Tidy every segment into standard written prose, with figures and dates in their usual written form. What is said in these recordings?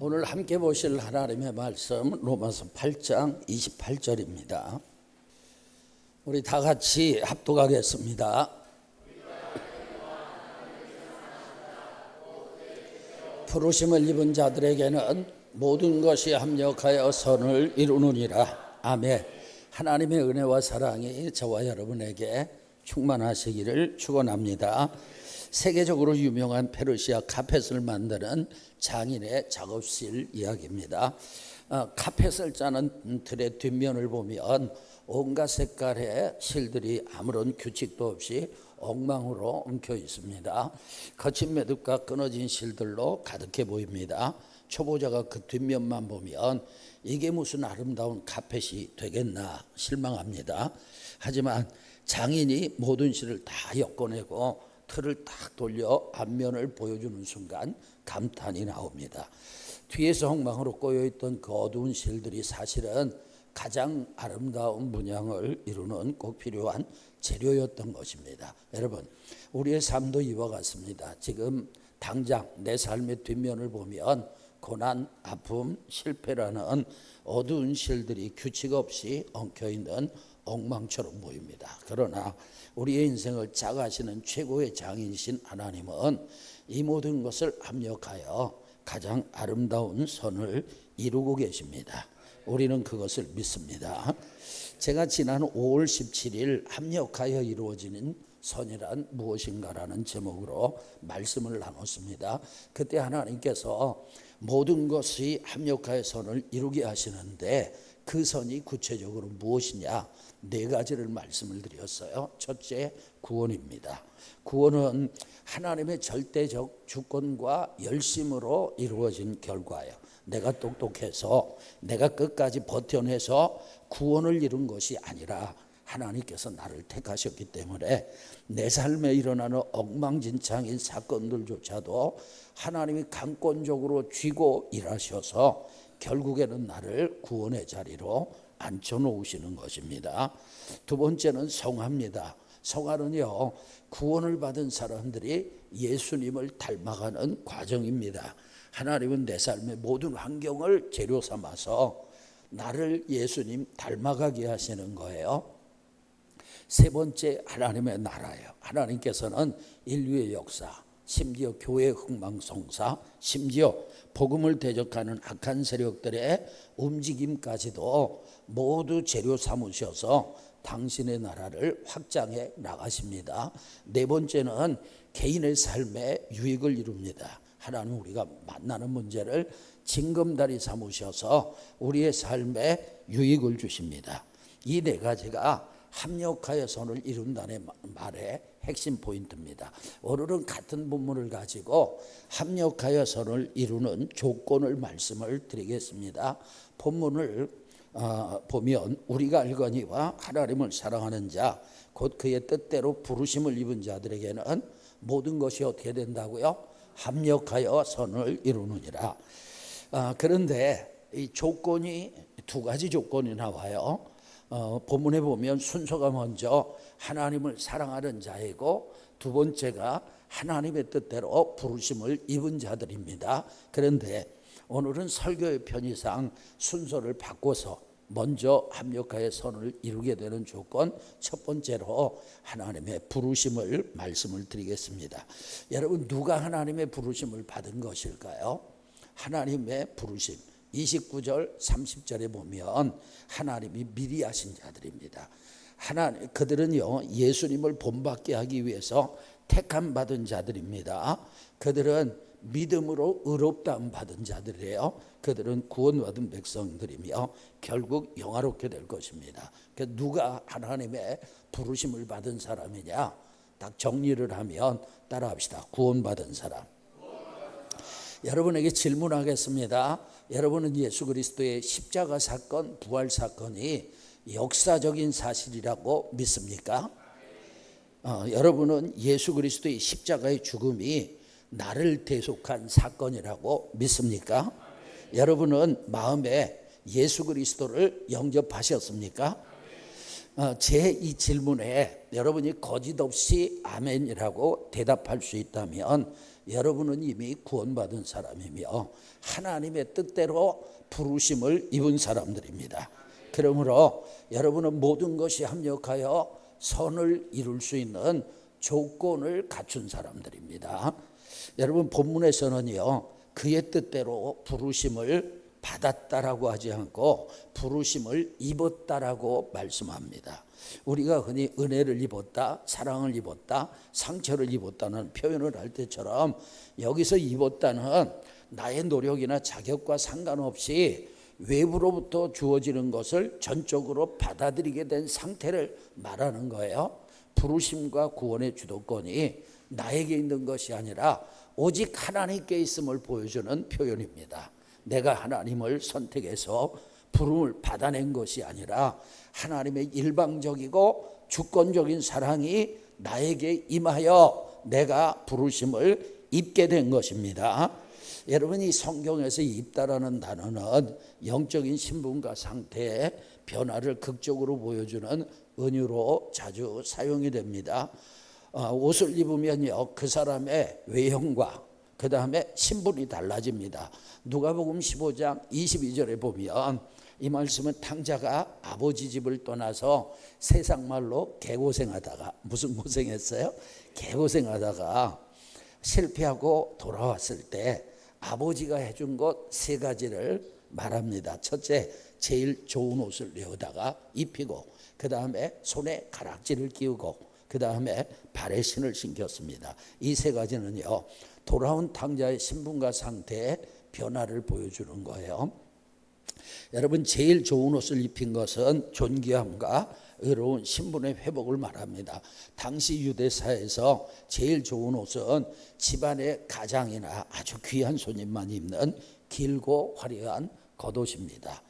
오늘 함께 보실 하나님의 말씀 로마서 8장 28절입니다. 우리 다 같이 합독하겠습니다. 부르심을 입은 자들에게는 모든 것이 합력하여 선을 이루느니라. 아멘. 하나님의 은혜와 사랑이 저와 여러분에게 충만하시기를 축원합니다. 세계적으로 유명한 페르시아 카펫을 만드는 장인의 작업실 이야기입니다. 카펫을 짜는 틀의 뒷면을 보면 온갖 색깔의 실들이 아무런 규칙도 없이 엉망으로 엉켜 있습니다. 거친 매듭과 끊어진 실들로 가득해 보입니다. 초보자가 그 뒷면만 보면 이게 무슨 아름다운 카펫이 되겠나 실망합니다. 하지만 장인이 모든 실을 다 엮어내고 틀을 딱 돌려 앞면을 보여주는 순간 감탄이 나옵니다. 뒤에서 엉망으로 꼬여있던 그 어두운 실들이 사실은 가장 아름다운 문양을 이루는 꼭 필요한 재료였던 것입니다. 여러분, 우리의 삶도 이와 같습니다. 지금 당장 내 삶의 뒷면을 보면 고난, 아픔, 실패라는 어두운 실들이 규칙 없이 엉켜있는 엉망처럼 보입니다. 그러나 우리의 인생을 작아하시는 최고의 장인이신 하나님은 이 모든 것을 합력하여 가장 아름다운 선을 이루고 계십니다. 우리는 그것을 믿습니다. 제가 지난 5월 17일 합력하여 이루어지는 선이란 무엇인가라는 제목으로 말씀을 나눴습니다. 그때 하나님께서 모든 것이 합력하여 선을 이루게 하시는데 그 선이 구체적으로 무엇이냐, 네 가지를 말씀을 드렸어요. 첫째, 구원입니다. 구원은 하나님의 절대적 주권과 열심으로 이루어진 결과예요. 내가 똑똑해서 내가 끝까지 버텨내서 구원을 이룬 것이 아니라 하나님께서 나를 택하셨기 때문에 내 삶에 일어나는 엉망진창인 사건들조차도 하나님이 강권적으로 쥐고 일하셔서 결국에는 나를 구원의 자리로 앉혀놓으시는 것입니다. 두 번째는 성화입니다. 성화는요, 구원을 받은 사람들이 예수님을 닮아가는 과정입니다. 하나님은 내 삶의 모든 환경을 재료 삼아서 나를 예수님 닮아가게 하시는 거예요. 세 번째, 하나님의 나라예요. 하나님께서는 인류의 역사, 심지어 교회의 흥망성사, 심지어 복음을 대적하는 악한 세력들의 움직임까지도 모두 재료 삼으셔서 당신의 나라를 확장해 나가십니다. 네 번째는 개인의 삶에 유익을 이룹니다. 하나님 우리가 만나는 문제를 징검다리 삼으셔서 우리의 삶에 유익을 주십니다. 이 네 가지가 합력하여 선을 이룬다는 말의 핵심 포인트입니다. 오늘은 같은 본문을 가지고 합력하여 선을 이루는 조건을 말씀을 드리겠습니다. 본문을 보면 우리가 알거니와 하나님을 사랑하는 자 곧 그의 뜻대로 부르심을 입은 자들에게는 모든 것이 어떻게 된다고요? 합력하여 선을 이루느니라. 그런데 이 조건이 두 가지 조건이 나와요. 본문에 보면 순서가 먼저 하나님을 사랑하는 자이고 두 번째가 하나님의 뜻대로 부르심을 입은 자들입니다. 그런데 오늘은 설교의 편의상 순서를 바꿔서 먼저 합력하여 선을 이루게 되는 조건 첫 번째로 하나님의 부르심을 말씀을 드리겠습니다. 여러분, 누가 하나님의 부르심을 받은 것일까요? 하나님의 부르심 29절 30절에 보면 하나님이 미리 하신 자들입니다. 그들은요, 예수님을 본받게 하기 위해서 택함 받은 자들입니다. 그들은 믿음으로 의롭다함 받은 자들이에요. 그들은 구원받은 백성들이며 결국 영화롭게 될 것입니다. 누가 하나님의 부르심을 받은 사람이냐? 딱 정리를 하면 따라합시다. 구원받은 사람. 여러분에게 질문하겠습니다. 여러분은 예수 그리스도의 십자가 사건, 부활 사건이 역사적인 사실이라고 믿습니까? 여러분은 예수 그리스도의 십자가의 죽음이 나를 대속한 사건이라고 믿습니까? 여러분은 마음에 예수 그리스도를 영접하셨습니까? 제 이 질문에 여러분이 거짓 없이 아멘이라고 대답할 수 있다면 여러분은 이미 구원받은 사람이며 하나님의 뜻대로 부르심을 입은 사람들입니다. 그러므로 여러분은 모든 것이 합력하여 선을 이룰 수 있는 조건을 갖춘 사람들입니다. 여러분, 본문에서는요, 그의 뜻대로 부르심을 받았다라고 하지 않고 부르심을 입었다라고 말씀합니다. 우리가 흔히 은혜를 입었다, 사랑을 입었다, 상처를 입었다는 표현을 할 때처럼 여기서 입었다는 나의 노력이나 자격과 상관없이 외부로부터 주어지는 것을 전적으로 받아들이게 된 상태를 말하는 거예요. 부르심과 구원의 주도권이 나에게 있는 것이 아니라 오직 하나님께 있음을 보여주는 표현입니다. 내가 하나님을 선택해서 부름을 받아낸 것이 아니라 하나님의 일방적이고 주권적인 사랑이 나에게 임하여 내가 부르심을 입게 된 것입니다. 여러분이 성경에서 입다라는 단어는 영적인 신분과 상태의 변화를 극적으로 보여주는 은유로 자주 사용이 됩니다. 옷을 입으면요, 그 사람의 외형과 그 다음에 신분이 달라집니다. 누가복음 15장 22절에 보면 이 말씀은 탕자가 아버지 집을 떠나서 세상 말로 개고생하다가, 무슨 고생했어요? 개고생하다가 실패하고 돌아왔을 때 아버지가 해준 것 세 가지를 말합니다. 첫째, 제일 좋은 옷을 내어다가 입히고, 그 다음에 손에 가락지를 끼우고, 그 다음에 발에 신을 신겼습니다. 이 세 가지는요, 돌아온 탕자의 신분과 상태의 변화를 보여주는 거예요. 여러분, 제일 좋은 옷을 입힌 것은 존귀함과 의로운 신분의 회복을 말합니다. 당시 유대사에서 제일 좋은 옷은 집안의 가장이나 아주 귀한 손님만 입는 길고 화려한 겉옷입니다.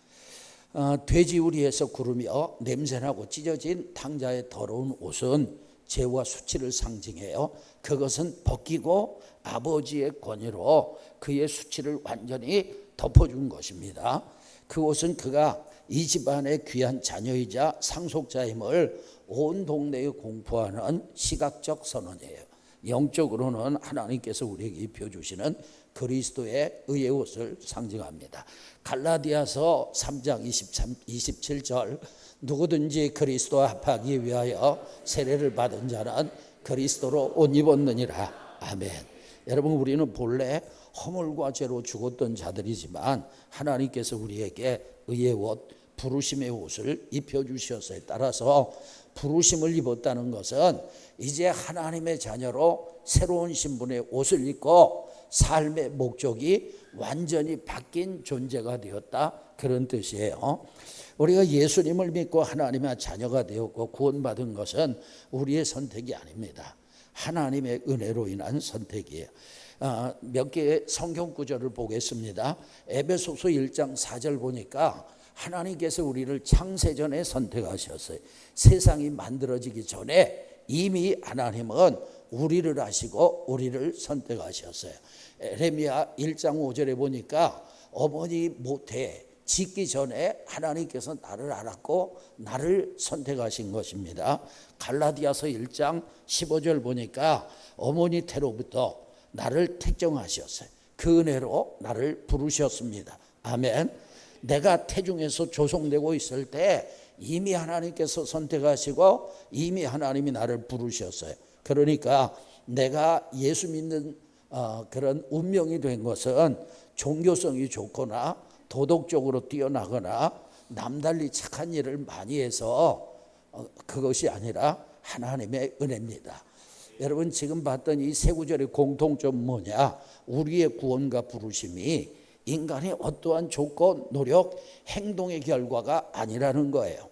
돼지우리에서 구르며 냄새나고 찢어진 탕자의 더러운 옷은 죄와 수치를 상징해요. 그것은 벗기고 아버지의 권위로 그의 수치를 완전히 덮어준 것입니다. 그 옷은 그가 이 집안의 귀한 자녀이자 상속자임을 온 동네에 공포하는 시각적 선언이에요. 영적으로는 하나님께서 우리에게 입혀주시는 그리스도의 의의 옷을 상징합니다. 갈라디아서 3장 27절, 누구든지 그리스도와 합하기 위하여 세례를 받은 자는 그리스도로 옷 입었느니라. 아멘. 여러분, 우리는 본래 허물과 죄로 죽었던 자들이지만 하나님께서 우리에게 의의 옷, 부르심의 옷을 입혀주셨어요. 따라서 부르심을 입었다는 것은 이제 하나님의 자녀로 새로운 신분의 옷을 입고 삶의 목적이 완전히 바뀐 존재가 되었다, 그런 뜻이에요. 우리가 예수님을 믿고 하나님의 자녀가 되었고 구원받은 것은 우리의 선택이 아닙니다. 하나님의 은혜로 인한 선택이에요. 몇 개의 성경 구절을 보겠습니다. 에베소서 1장 4절 보니까 하나님께서 우리를 창세전에 선택하셨어요. 세상이 만들어지기 전에 이미 하나님은 우리를 아시고 우리를 선택하셨어요. 에레미야 1장 5절에 보니까 어머니 모태에 짓기 전에 하나님께서 나를 알았고 나를 선택하신 것입니다. 갈라디아서 1장 15절 보니까 어머니 태로부터 나를 택정하셨어요. 그 은혜로 나를 부르셨습니다. 아멘. 내가 태중에서 조성되고 있을 때 이미 하나님께서 선택하시고 이미 하나님이 나를 부르셨어요. 그러니까 내가 예수 믿는 그런 운명이 된 것은 종교성이 좋거나 도덕적으로 뛰어나거나 남달리 착한 일을 많이 해서 그것이 아니라 하나님의 은혜입니다. 여러분, 지금 봤던 이 세 구절의 공통점은 뭐냐? 우리의 구원과 부르심이 인간의 어떠한 조건, 노력, 행동의 결과가 아니라는 거예요.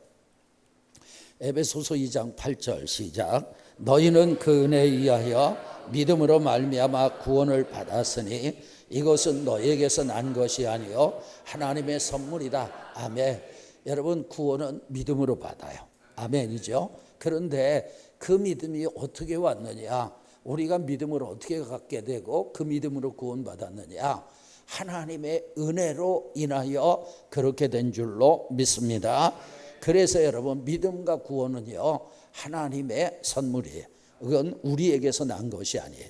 에베소서 2장 8절 시작. 너희는 그 은혜에 의하여 믿음으로 말미암아 구원을 받았으니 이것은 너희에게서 난 것이 아니요 하나님의 선물이다. 아멘. 여러분, 구원은 믿음으로 받아요. 아멘이죠. 그런데 그 믿음이 어떻게 왔느냐? 우리가 믿음을 어떻게 갖게 되고 그 믿음으로 구원받았느냐? 하나님의 은혜로 인하여 그렇게 된 줄로 믿습니다. 그래서 여러분, 믿음과 구원은요 하나님의 선물이에요. 그건 우리에게서 난 것이 아니에요.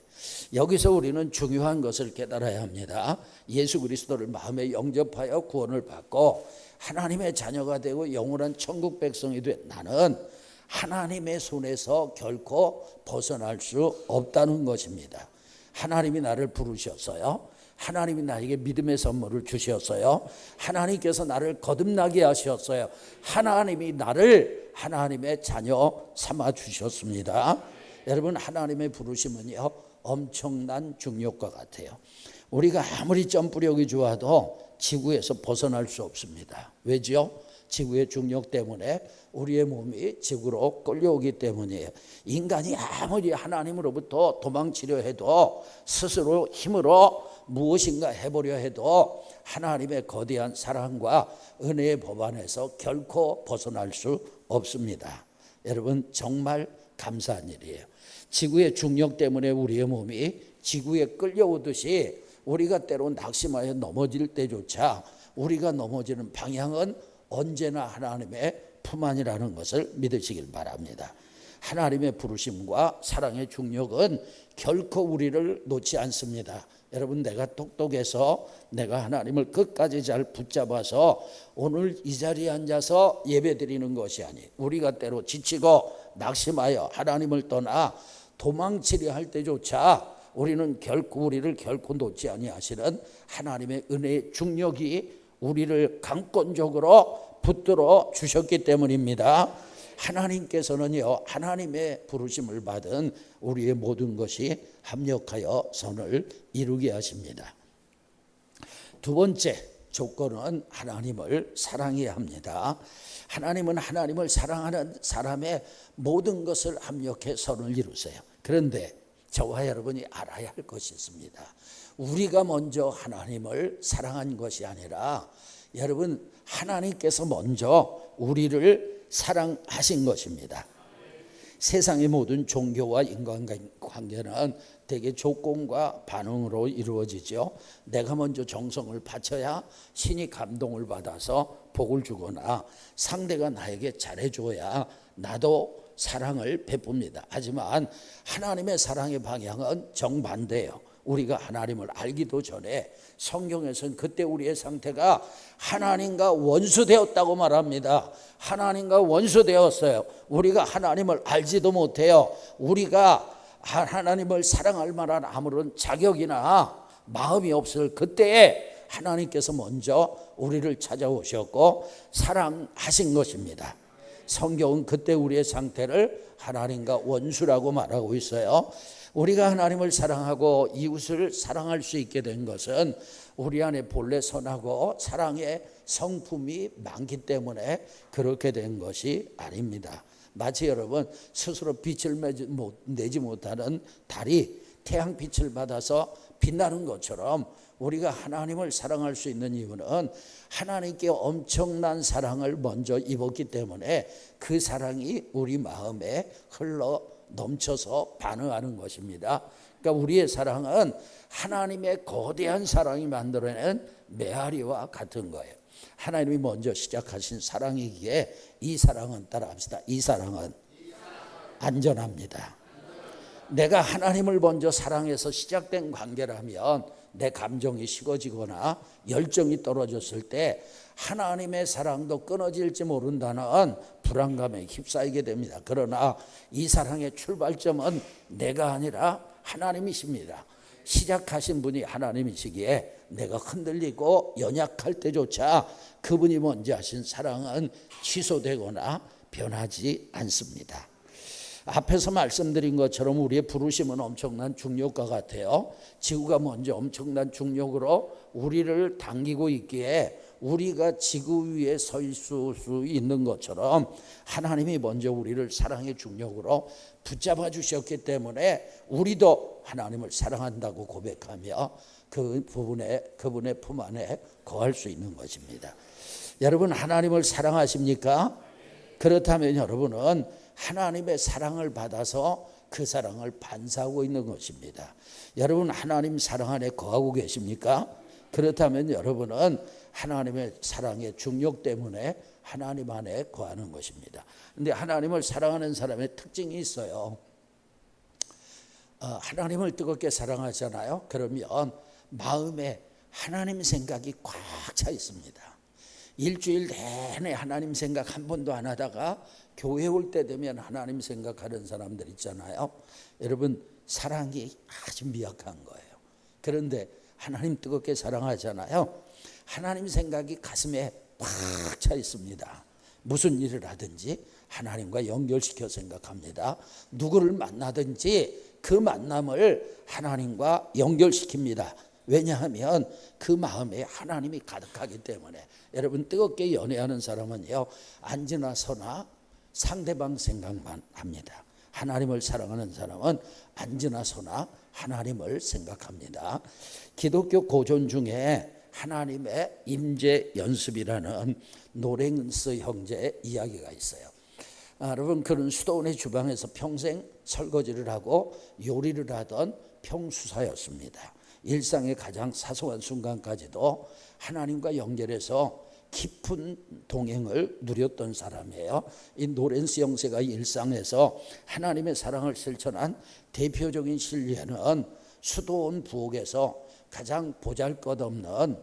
여기서 우리는 중요한 것을 깨달아야 합니다. 예수 그리스도를 마음에 영접하여 구원을 받고 하나님의 자녀가 되고 영원한 천국 백성이 된 나는 하나님의 손에서 결코 벗어날 수 없다는 것입니다. 하나님이 나를 부르셨어요. 하나님이 나에게 믿음의 선물을 주셨어요. 하나님께서 나를 거듭나게 하셨어요. 하나님이 나를 하나님의 자녀 삼아 주셨습니다. 여러분, 하나님의 부르심은요 엄청난 중력과 같아요. 우리가 아무리 점프력이 좋아도 지구에서 벗어날 수 없습니다. 왜죠? 지구의 중력 때문에 우리의 몸이 지구로 끌려오기 때문이에요. 인간이 아무리 하나님으로부터 도망치려 해도 스스로 힘으로 무엇인가 해보려 해도 하나님의 거대한 사랑과 은혜의 법 안에서 결코 벗어날 수 없습니다. 여러분, 정말 감사한 일이에요. 지구의 중력 때문에 우리의 몸이 지구에 끌려오듯이 우리가 때로 낙심하여 넘어질 때조차 우리가 넘어지는 방향은 언제나 하나님의 품 안이라는 것을 믿으시길 바랍니다. 하나님의 부르심과 사랑의 중력은 결코 우리를 놓지 않습니다. 여러분, 내가 똑똑해서 내가 하나님을 끝까지 잘 붙잡아서 오늘 이 자리에 앉아서 예배드리는 것이 아니에요. 우리가 때로 지치고 낙심하여 하나님을 떠나 도망치려 할 때조차 우리는 우리를 결코 놓지 아니하시는 하나님의 은혜의 중력이 우리를 강권적으로 붙들어 주셨기 때문입니다. 하나님께서는요 하나님의 부르심을 받은 우리의 모든 것이 합력하여 선을 이루게 하십니다. 두 번째 조건은 하나님을 사랑해야 합니다. 하나님은 하나님을 사랑하는 사람의 모든 것을 합력해 선을 이루세요. 그런데 저와 여러분이 알아야 할 것이 있습니다. 우리가 먼저 하나님을 사랑한 것이 아니라 여러분, 하나님께서 먼저 우리를 사랑하신 것입니다. 세상의 모든 종교와 인간관계는 대개 조건과 반응으로 이루어지죠. 내가 먼저 정성을 바쳐야 신이 감동을 받아서 복을 주거나 상대가 나에게 잘해줘야 나도 사랑을 베풉니다. 하지만 하나님의 사랑의 방향은 정반대예요. 우리가 하나님을 알기도 전에 성경에서는 그때 우리의 상태가 하나님과 원수되었다고 말합니다. 하나님과 원수되었어요. 우리가 하나님을 알지도 못해요. 우리가 하나님을 사랑할 만한 아무런 자격이나 마음이 없을 그때에 하나님께서 먼저 우리를 찾아오셨고 사랑하신 것입니다. 성경은 그때 우리의 상태를 하나님과 원수라고 말하고 있어요. 우리가 하나님을 사랑하고 이웃을 사랑할 수 있게 된 것은 우리 안에 본래 선하고 사랑의 성품이 많기 때문에 그렇게 된 것이 아닙니다. 마치 여러분 스스로 빛을 내지 못하는 달이 태양빛을 받아서 빛나는 것처럼 우리가 하나님을 사랑할 수 있는 이유는 하나님께 엄청난 사랑을 먼저 입었기 때문에 그 사랑이 우리 마음에 흘러 넘쳐서 반응하는 것입니다. 그러니까 우리의 사랑은 하나님의 거대한 사랑이 만들어낸 메아리와 같은 거예요. 하나님이 먼저 시작하신 사랑이기에 이 사랑은 따라합시다. 이 사랑은 안전합니다. 내가 하나님을 먼저 사랑해서 시작된 관계라면 내 감정이 식어지거나 열정이 떨어졌을 때 하나님의 사랑도 끊어질지 모른다는 불안감에 휩싸이게 됩니다. 그러나 이 사랑의 출발점은 내가 아니라 하나님이십니다. 시작하신 분이 하나님이시기에 내가 흔들리고 연약할 때조차 그분이 먼저 하신 사랑은 취소되거나 변하지 않습니다. 앞에서 말씀드린 것처럼 우리의 부르심은 엄청난 중력과 같아요. 지구가 먼저 엄청난 중력으로 우리를 당기고 있기에 우리가 지구 위에 서 있을 수 있는 것처럼 하나님이 먼저 우리를 사랑의 중력으로 붙잡아 주셨기 때문에 우리도 하나님을 사랑한다고 고백하며 그분의 품 안에 거할 수 있는 것입니다. 여러분, 하나님을 사랑하십니까? 그렇다면 여러분은 하나님의 사랑을 받아서 그 사랑을 반사하고 있는 것입니다. 여러분, 하나님 사랑 안에 거하고 계십니까? 그렇다면 여러분은 하나님의 사랑의 중력 때문에 하나님 안에 거하는 것입니다. 그런데 하나님을 사랑하는 사람의 특징이 있어요. 하나님을 뜨겁게 사랑하잖아요. 그러면 마음에 하나님 생각이 꽉 차 있습니다. 일주일 내내 하나님 생각 한 번도 안 하다가 교회 올 때 되면 하나님 생각하는 사람들 있잖아요. 여러분, 사랑이 아주 미약한 거예요. 그런데 하나님 뜨겁게 사랑하잖아요. 하나님 생각이 가슴에 꽉 차 있습니다. 무슨 일을 하든지 하나님과 연결시켜 생각합니다. 누구를 만나든지 그 만남을 하나님과 연결시킵니다. 왜냐하면 그 마음에 하나님이 가득하기 때문에. 여러분, 뜨겁게 연애하는 사람은요, 앉으나 서나 상대방 생각만 합니다. 하나님을 사랑하는 사람은 앉으나 서나 하나님을 생각합니다. 기독교 고전 중에 하나님의 임재 연습이라는 노랭스 형제의 이야기가 있어요. 여러분, 그는 수도원의 주방에서 평생 설거지를 하고 요리를 하던 평수사였습니다. 일상의 가장 사소한 순간까지도 하나님과 연결해서 깊은 동행을 누렸던 사람이에요. 이 노렌스 형제가 일상에서 하나님의 사랑을 실천한 대표적인 실례는 수도원 부엌에서 가장 보잘것없는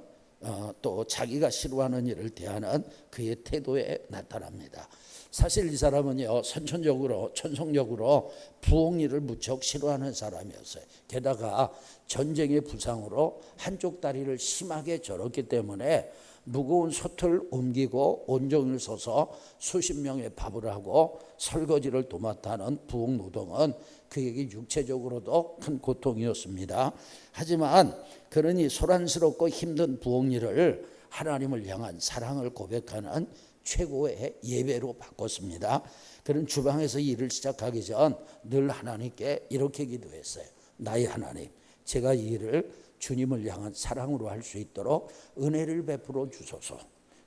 또 자기가 싫어하는 일을 대하는 그의 태도에 나타납니다. 사실 이 사람은요, 천성적으로 부엌 일을 무척 싫어하는 사람이었어요. 게다가 전쟁의 부상으로 한쪽 다리를 심하게 절었기 때문에 무거운 솥을 옮기고 온종일 서서 수십 명의 밥을 하고 설거지를 도맡아하는 부엌 노동은 그에게 육체적으로도 큰 고통이었습니다. 하지만 그는 이 소란스럽고 힘든 부엌 일을 하나님을 향한 사랑을 고백하는 최고의 예배로 바꿨습니다. 그는 주방에서 일을 시작하기 전 늘 하나님께 이렇게 기도했어요. 나의 하나님, 제가 이 일을 주님을 향한 사랑으로 할 수 있도록 은혜를 베풀어 주소서.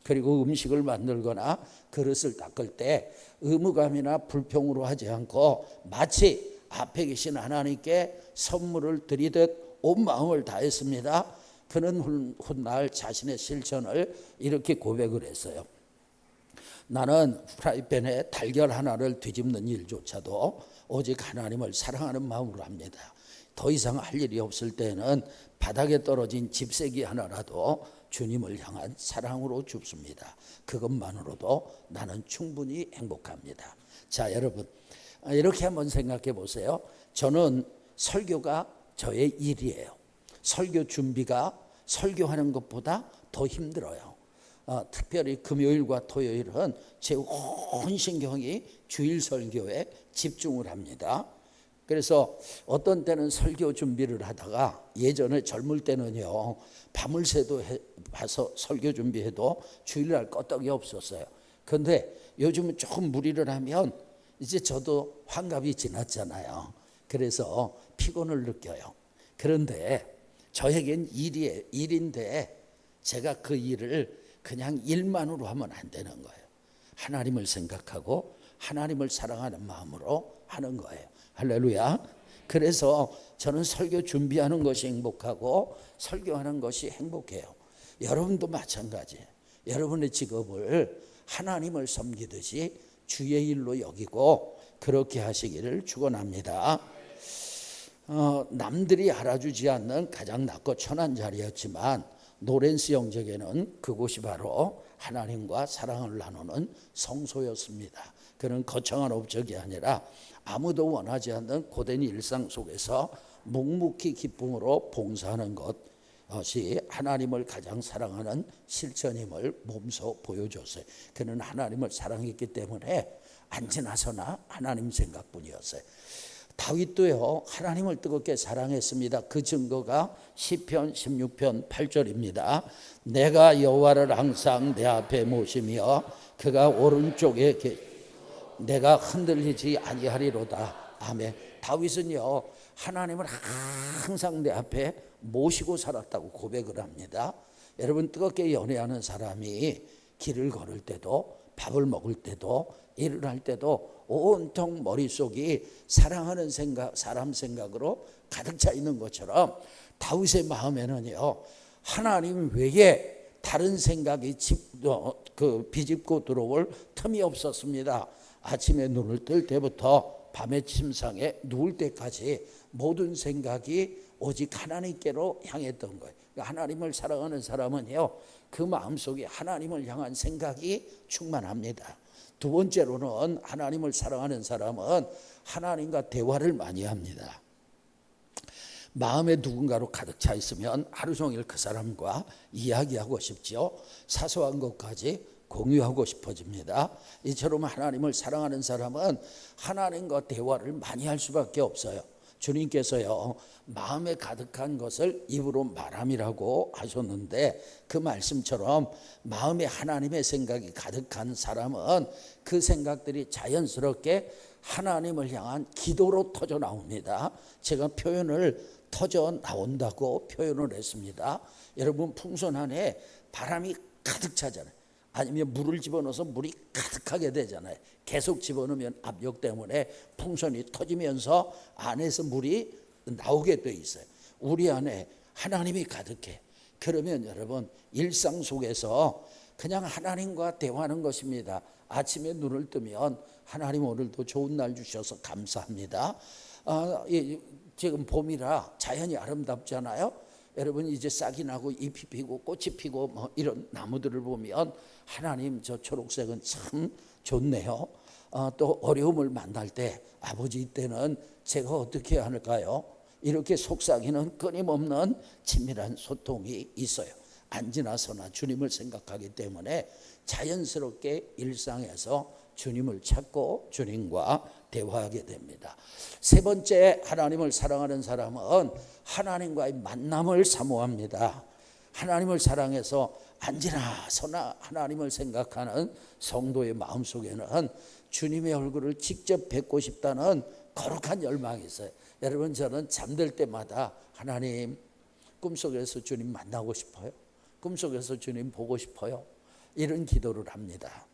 그리고 음식을 만들거나 그릇을 닦을 때 의무감이나 불평으로 하지 않고 마치 앞에 계신 하나님께 선물을 드리듯 온 마음을 다했습니다. 그는 훗날 자신의 실천을 이렇게 고백을 했어요. 나는 프라이팬에 달걀 하나를 뒤집는 일조차도 오직 하나님을 사랑하는 마음으로 합니다. 더 이상 할 일이 없을 때는 바닥에 떨어진 집세기 하나라도 주님을 향한 사랑으로 줍습니다. 그것만으로도 나는 충분히 행복합니다. 자, 여러분, 이렇게 한번 생각해 보세요. 저는 설교가 저의 일이에요. 설교 준비가 설교하는 것보다 더 힘들어요. 특별히 금요일과 토요일은 제 온 신경이 주일 설교에 집중을 합니다. 그래서 어떤 때는 설교 준비를 하다가 예전에 젊을 때는요, 밤을 새도 봐서 설교 준비해도 주일날 껐떡이 없었어요. 그런데 요즘은 조금 무리를 하면 이제 저도 환갑이 지났잖아요. 그래서 피곤을 느껴요. 그런데 저에겐 일인데 제가 그 일을 그냥 일만으로 하면 안 되는 거예요. 하나님을 생각하고 하나님을 사랑하는 마음으로 하는 거예요. 할렐루야. 그래서 저는 설교 준비하는 것이 행복하고 설교하는 것이 행복해요. 여러분도 마찬가지예요. 여러분의 직업을 하나님을 섬기듯이 주의 일로 여기고 그렇게 하시기를 축원합니다. 남들이 알아주지 않는 가장 낮고 천한 자리였지만 노렌스 형제에게는 그곳이 바로 하나님과 사랑을 나누는 성소였습니다. 그는 거창한 업적이 아니라 아무도 원하지 않는 고된 일상 속에서 묵묵히 기쁨으로 봉사하는 것이 하나님을 가장 사랑하는 실천임을 몸소 보여줬어요. 그는 하나님을 사랑했기 때문에 앉으나서나 하나님 생각뿐이었어요. 다윗도요, 하나님을 뜨겁게 사랑했습니다. 그 증거가 시편 16편 8절입니다. 내가 여호와를 항상 내 앞에 모시며 그가 오른쪽에 내가 흔들리지 아니하리로다. 아멘. 다윗은요, 하나님을 항상 내 앞에 모시고 살았다고 고백을 합니다. 여러분, 뜨겁게 연애하는 사람이 길을 걸을 때도 밥을 먹을 때도 일을 할 때도 온통 머릿속이 사랑하는 생각, 사람 생각으로 가득 차 있는 것처럼 다윗의 마음에는요, 하나님 외에 다른 생각이 비집고 들어올 틈이 없었습니다. 아침에 눈을 뜰 때부터 밤의 침상에 누울 때까지 모든 생각이 오직 하나님께로 향했던 거예요. 하나님을 사랑하는 사람은요, 그 마음속에 하나님을 향한 생각이 충만합니다. 두 번째로는 하나님을 사랑하는 사람은 하나님과 대화를 많이 합니다. 마음에 누군가로 가득 차 있으면 하루 종일 그 사람과 이야기하고 싶지요. 사소한 것까지 공유하고 싶어집니다. 이처럼 하나님을 사랑하는 사람은 하나님과 대화를 많이 할 수밖에 없어요. 주님께서요, 마음에 가득한 것을 입으로 말함이라고 하셨는데, 그 말씀처럼 마음에 하나님의 생각이 가득한 사람은 그 생각들이 자연스럽게 하나님을 향한 기도로 터져 나옵니다. 제가 표현을 터져 나온다고 표현을 했습니다. 여러분, 풍선 안에 바람이 가득 차잖아요. 아니면 물을 집어넣어서 물이 가득하게 되잖아요. 계속 집어넣으면 압력 때문에 풍선이 터지면서 안에서 물이 나오게 돼 있어요. 우리 안에 하나님이 가득해. 그러면 여러분, 일상 속에서 그냥 하나님과 대화하는 것입니다. 아침에 눈을 뜨면 하나님 오늘도 좋은 날 주셔서 감사합니다. 지금 봄이라 자연이 아름답잖아요. 여러분, 이제 싹이 나고 잎이 피고 꽃이 피고 뭐 이런 나무들을 보면 하나님, 저 초록색은 참 좋네요. 또 어려움을 만날 때 아버지, 이때는 제가 어떻게 해야 할까요? 이렇게 속삭이는 끊임없는 친밀한 소통이 있어요. 앉으나 서나 주님을 생각하기 때문에 자연스럽게 일상에서 주님을 찾고 주님과 대화하게 됩니다. 세 번째, 하나님을 사랑하는 사람은 하나님과의 만남을 사모합니다. 하나님을 사랑해서 앉으나 서나 하나님을 생각하는 성도의 마음속에는 주님의 얼굴을 직접 뵙고 싶다는 거룩한 열망이 있어요. 여러분, 저는 잠들 때마다 하나님, 꿈속에서 주님 만나고 싶어요. 꿈속에서 주님 보고 싶어요. 이런 기도를 합니다.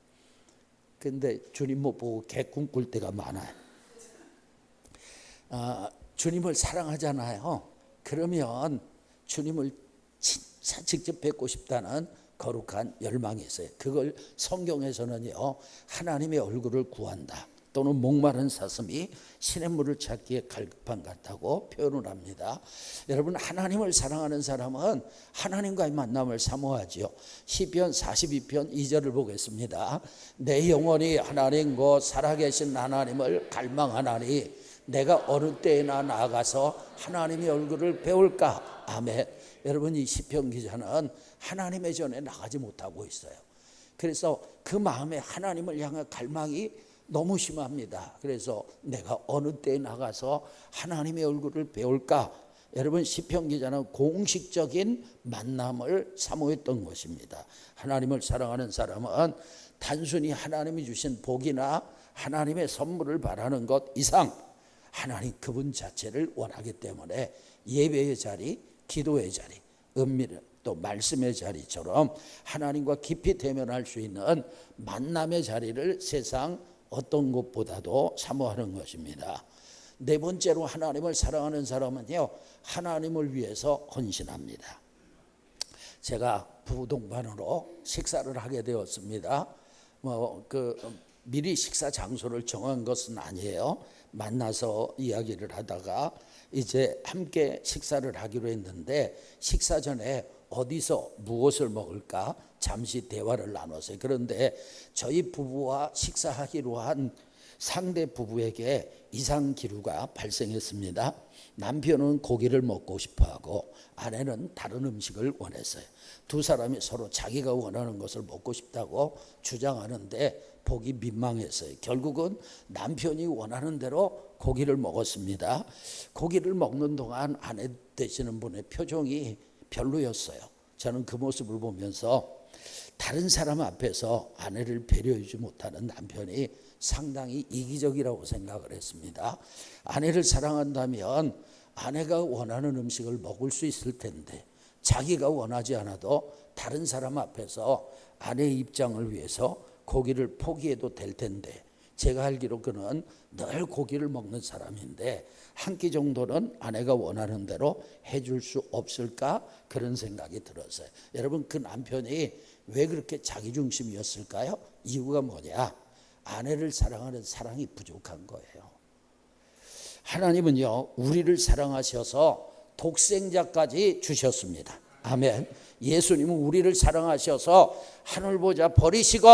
근데 주님 못 보고 개꿈 꿀 때가 많아요. 주님을 사랑하잖아요. 그러면 주님을 진짜 직접 뵙고 싶다는 거룩한 열망이 있어요. 그걸 성경에서는요, 하나님의 얼굴을 구한다, 또는 목마른 사슴이 시냇물을 찾기에 갈급한 같다고 표현을 합니다. 여러분, 하나님을 사랑하는 사람은 하나님과의 만남을 사모하지요. 시편 42편 2절을 보겠습니다. 내 영혼이 하나님 곧 살아계신 하나님을 갈망하나니 내가 어느 때에나 나아가서 하나님의 얼굴을 배울까. 아멘. 여러분, 이 시편 기자는 하나님의 전에 나가지 못하고 있어요. 그래서 그 마음에 하나님을 향한 갈망이 너무 심합니다. 그래서 내가 어느 때에 나가서 하나님의 얼굴을 배울까. 여러분, 시편 기자는 공식적인 만남을 사모했던 것입니다. 하나님을 사랑하는 사람은 단순히 하나님이 주신 복이나 하나님의 선물을 바라는 것 이상 하나님 그분 자체를 원하기 때문에 예배의 자리, 기도의 자리, 은밀한 또 말씀의 자리처럼 하나님과 깊이 대면할 수 있는 만남의 자리를 세상 어떤 것보다도 사모하는 것입니다. 네 번째로, 하나님을 사랑하는 사람은요, 하나님을 위해서 헌신합니다. 제가 부부 동반으로 식사를 하게 되었습니다. 미리 식사 장소를 정한 것은 아니에요. 만나서 이야기를 하다가 이제 함께 식사를 하기로 했는데, 식사 전에 어디서 무엇을 먹을까 잠시 대화를 나눴어요. 그런데 저희 부부와 식사하기로 한 상대 부부에게 이상 기류가 발생했습니다. 남편은 고기를 먹고 싶어하고 아내는 다른 음식을 원했어요. 두 사람이 서로 자기가 원하는 것을 먹고 싶다고 주장하는데 보기 민망했어요. 결국은 남편이 원하는 대로 고기를 먹었습니다. 고기를 먹는 동안 아내 되시는 분의 표정이 별로였어요. 저는 그 모습을 보면서 다른 사람 앞에서 아내를 배려하지 못하는 남편이 상당히 이기적이라고 생각을 했습니다. 아내를 사랑한다면 아내가 원하는 음식을 먹을 수 있을 텐데, 자기가 원하지 않아도 다른 사람 앞에서 아내의 입장을 위해서 고기를 포기해도 될 텐데, 제가 알기로 그는 늘 고기를 먹는 사람인데 한 끼 정도는 아내가 원하는 대로 해줄 수 없을까, 그런 생각이 들었어요. 여러분, 그 남편이 왜 그렇게 자기중심이었을까요? 이유가 뭐냐? 아내를 사랑하는 사랑이 부족한 거예요. 하나님은요 우리를 사랑하셔서 독생자까지 주셨습니다. 아멘. 예수님은 우리를 사랑하셔서 하늘 보좌 버리시고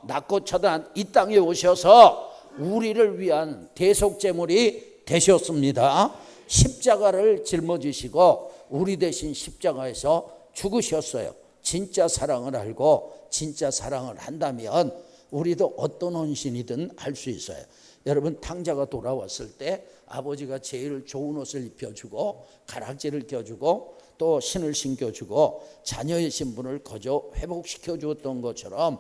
낮고 처단 이 땅에 오셔서 우리를 위한 대속제물이 되셨습니다. 십자가를 짊어지시고 우리 대신 십자가에서 죽으셨어요. 진짜 사랑을 알고 진짜 사랑을 한다면 우리도 어떤 헌신이든 할 수 있어요. 여러분 탕자가 돌아왔을 때 아버지가 제일 좋은 옷을 입혀주고 가락지를 껴주고 또 신을 신겨주고 자녀의 신분을 거저 회복시켜 주었던 것처럼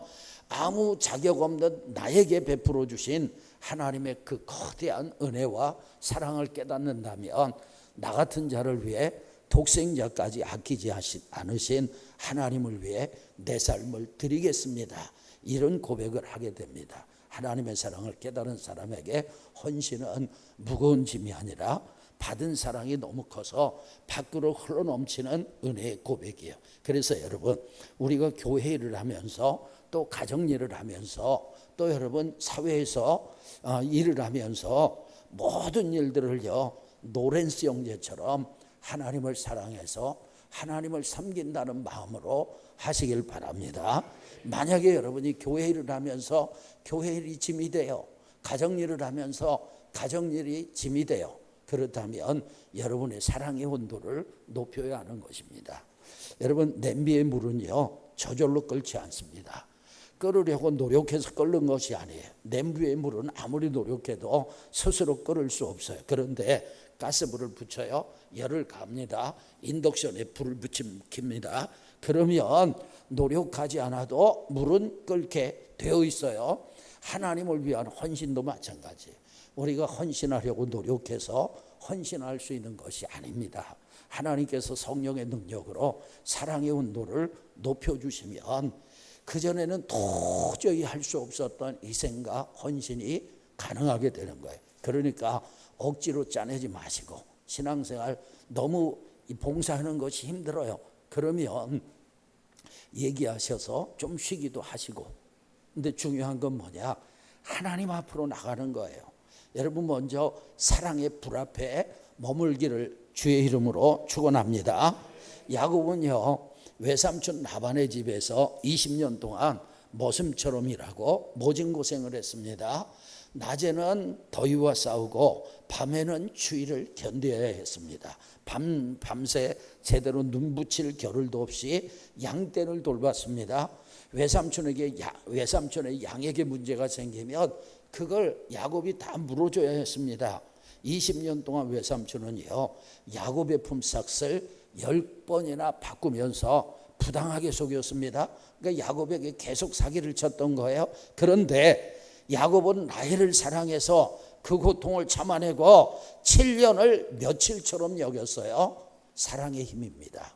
아무 자격 없는 나에게 베풀어 주신 하나님의 그 거대한 은혜와 사랑을 깨닫는다면 나 같은 자를 위해 독생자까지 아끼지 않으신 하나님을 위해 내 삶을 드리겠습니다. 이런 고백을 하게 됩니다. 하나님의 사랑을 깨달은 사람에게 헌신은 무거운 짐이 아니라 받은 사랑이 너무 커서 밖으로 흘러넘치는 은혜의 고백이에요. 그래서 여러분 우리가 교회 일을 하면서 또 가정 일을 하면서 또 여러분 사회에서 일을 하면서 모든 일들을요 노렌스 형제처럼 하나님을 사랑해서 하나님을 섬긴다는 마음으로 하시길 바랍니다. 만약에 여러분이 교회 일을 하면서 교회 일이 짐이 돼요. 가정 일을 하면서 가정 일이 짐이 돼요. 그렇다면 여러분의 사랑의 온도를 높여야 하는 것입니다. 여러분 냄비의 물은요 저절로 끓지 않습니다. 끓으려고 노력해서 끓는 것이 아니에요. 냄비의 물은 아무리 노력해도 스스로 끓을 수 없어요. 그런데 가스불을 붙여요. 열을 갑니다. 인덕션에 불을 붙입니다. 그러면 노력하지 않아도 물은 끓게 되어 있어요. 하나님을 위한 헌신도 마찬가지예요. 우리가 헌신하려고 노력해서 헌신할 수 있는 것이 아닙니다. 하나님께서 성령의 능력으로 사랑의 온도를 높여주시면 그전에는 도저히 할 수 없었던 희생과 헌신이 가능하게 되는 거예요. 그러니까 억지로 짜내지 마시고 신앙생활 너무 봉사하는 것이 힘들어요. 그러면 얘기하셔서 좀 쉬기도 하시고 근데 중요한 건 뭐냐? 하나님 앞으로 나가는 거예요. 여러분 먼저 사랑의 불 앞에 머물기를 주의 이름으로 축원합니다. 야곱은요 외삼촌 라반의 집에서 20년 동안 머슴처럼 일하고 모진 고생을 했습니다. 낮에는 더위와 싸우고 밤에는 추위를 견뎌야 했습니다. 밤새 제대로 눈 붙일 겨를도 없이 양떼를 돌봤습니다. 외삼촌의 양에게 문제가 생기면 그걸 야곱이 다 물어줘야 했습니다. 20년 동안 외삼촌은요 야곱의 품삯을 10번이나 바꾸면서 부당하게 속였습니다. 그러니까 야곱에게 계속 사기를 쳤던 거예요. 그런데 야곱은 라헬을 사랑해서 그 고통을 참아내고 7년을 며칠처럼 여겼어요. 사랑의 힘입니다.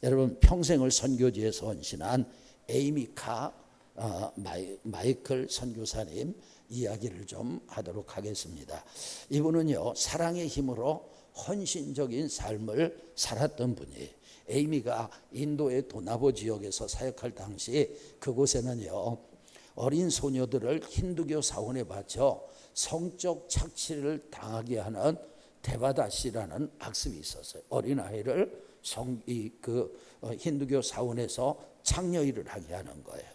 여러분 평생을 선교지에서 헌신한 에이미카 마이클 선교사님 이야기를 좀 하도록 하겠습니다. 이분은요 사랑의 힘으로 헌신적인 삶을 살았던 분이에요. 에이미가 인도의 도나보 지역에서 사역할 당시 그곳에는요 어린 소녀들을 힌두교 사원에 바쳐 성적 착취를 당하게 하는 데바다시라는 악습이 있었어요. 어린아이를 힌두교 사원에서 창녀일을 하게 하는 거예요.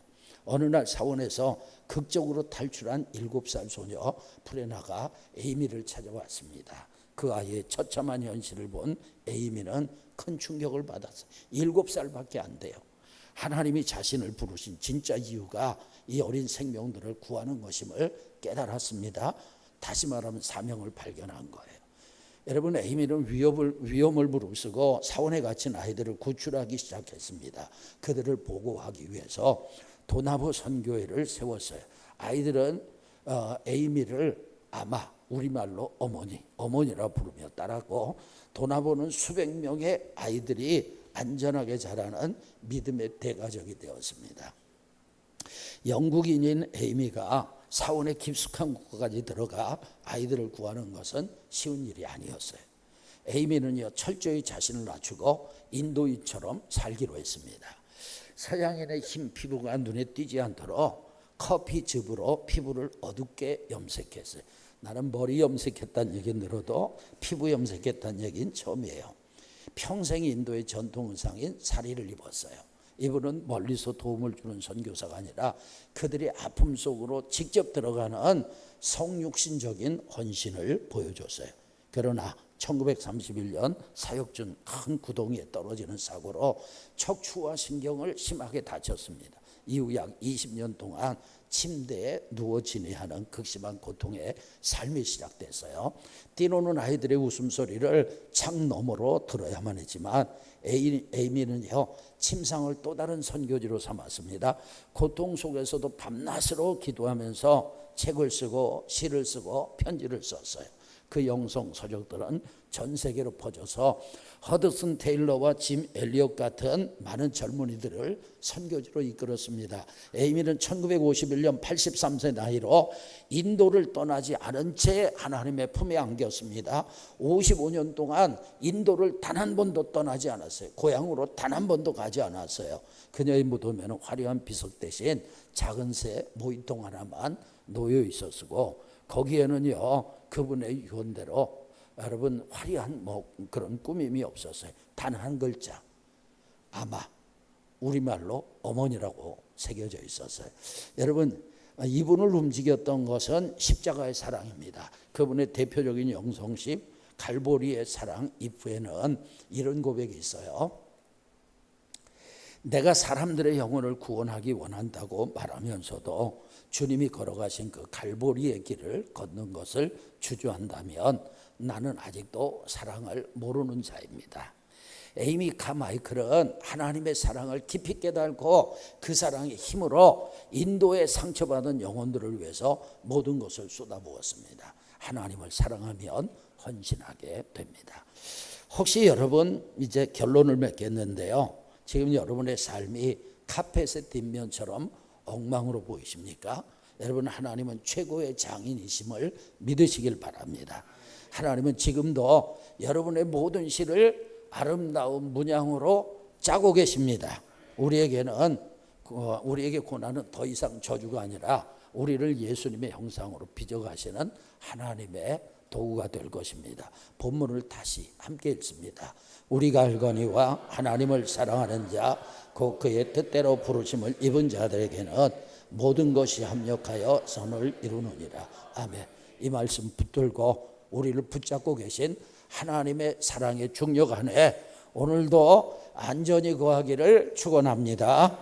어느 날 사원에서 극적으로 탈출한 7살 소녀 프레나가 에이미를 찾아왔습니다. 그 아이의 처참한 현실을 본 에이미는 큰 충격을 받았어요. 7살밖에 안 돼요. 하나님이 자신을 부르신 진짜 이유가 이 어린 생명들을 구하는 것임을 깨달았습니다. 다시 말하면 사명을 발견한 거예요. 여러분 에이미는 위험을 무릅쓰고 사원에 갇힌 아이들을 구출하기 시작했습니다. 그들을 보호하기 위해서 도나보 선교회를 세웠어요. 아이들은 에이미를 아마 우리말로 어머니라 부르며 따랐고 도나보는 수백 명의 아이들이 안전하게 자라는 믿음의 대가족이 되었습니다. 영국인인 에이미가 사원의 깊숙한 곳까지 들어가 아이들을 구하는 것은 쉬운 일이 아니었어요. 에이미는요 철저히 자신을 낮추고 인도인처럼 살기로 했습니다. 서양인의 흰 피부가 눈에 띄지 않도록 커피즙으로 피부를 어둡게 염색했어요. 나는 머리 염색했다는 얘기 들어도 피부 염색했다는 얘기는 처음이에요. 평생 인도의 전통 의상인 사리를 입었어요. 이분은 멀리서 도움을 주는 선교사가 아니라 그들의 아픔 속으로 직접 들어가는 성육신적인 헌신을 보여줬어요. 그러나 1931년 사역 중 큰 구덩이에 떨어지는 사고로 척추와 신경을 심하게 다쳤습니다. 이후 약 20년 동안 침대에 누워 지내하는 극심한 고통의 삶이 시작됐어요. 뛰노는 아이들의 웃음소리를 창 너머로 들어야만 했지만 에이미는요, 침상을 또 다른 선교지로 삼았습니다. 고통 속에서도 밤낮으로 기도하면서 책을 쓰고 시를 쓰고 편지를 썼어요. 그 영성 서적들은 전 세계로 퍼져서 허드슨 테일러와 짐 엘리엇 같은 많은 젊은이들을 선교지로 이끌었습니다. 에이미는 1951년 83세 나이로 인도를 떠나지 않은 채 하나님의 품에 안겼습니다. 55년 동안 인도를 단 한 번도 떠나지 않았어요. 고향으로 단 한 번도 가지 않았어요. 그녀의 무덤에는 화려한 비석 대신 작은 새 모이통 하나만 놓여 있었고, 거기에는요, 그분의 유언대로 여러분 화려한 그런 꾸밈이 없었어요. 단 한 글자, 아마 우리말로 어머니라고 새겨져 있었어요. 여러분, 이분을 움직였던 것은 십자가의 사랑입니다. 그분의 대표적인 영성십 갈보리의 사랑 이프에는 이런 고백이 있어요. 내가 사람들의 영혼을 구원하기 원한다고 말하면서도 주님이 걸어가신 그 갈보리의 길을 걷는 것을 주저한다면 나는 아직도 사랑을 모르는 자입니다. 에이미 카마이클은 하나님의 사랑을 깊이 깨닫고 그 사랑의 힘으로 인도의 상처받은 영혼들을 위해서 모든 것을 쏟아부었습니다. 하나님을 사랑하면 헌신하게 됩니다. 혹시 여러분 이제 결론을 맺겠는데요, 지금 여러분의 삶이 카펫의 뒷면처럼 엉망으로 보이십니까? 여러분, 하나님은 최고의 장인이심을 믿으시길 바랍니다. 하나님은 지금도 여러분의 모든 시를 아름다운 문양으로 짜고 계십니다. 우리에게 고난은 더 이상 저주가 아니라 우리를 예수님의 형상으로 빚어가시는 하나님의 도구가 될 것입니다. 본문을 다시 함께 읽습니다. 우리가 알거니와 하나님을 사랑하는 자 곧 그의 뜻대로 부르심을 입은 자들에게는 모든 것이 합력하여 선을 이루느니라. 아멘. 이 말씀 붙들고 우리를 붙잡고 계신 하나님의 사랑의 중력 안에 오늘도 안전히 거하기를 축원합니다.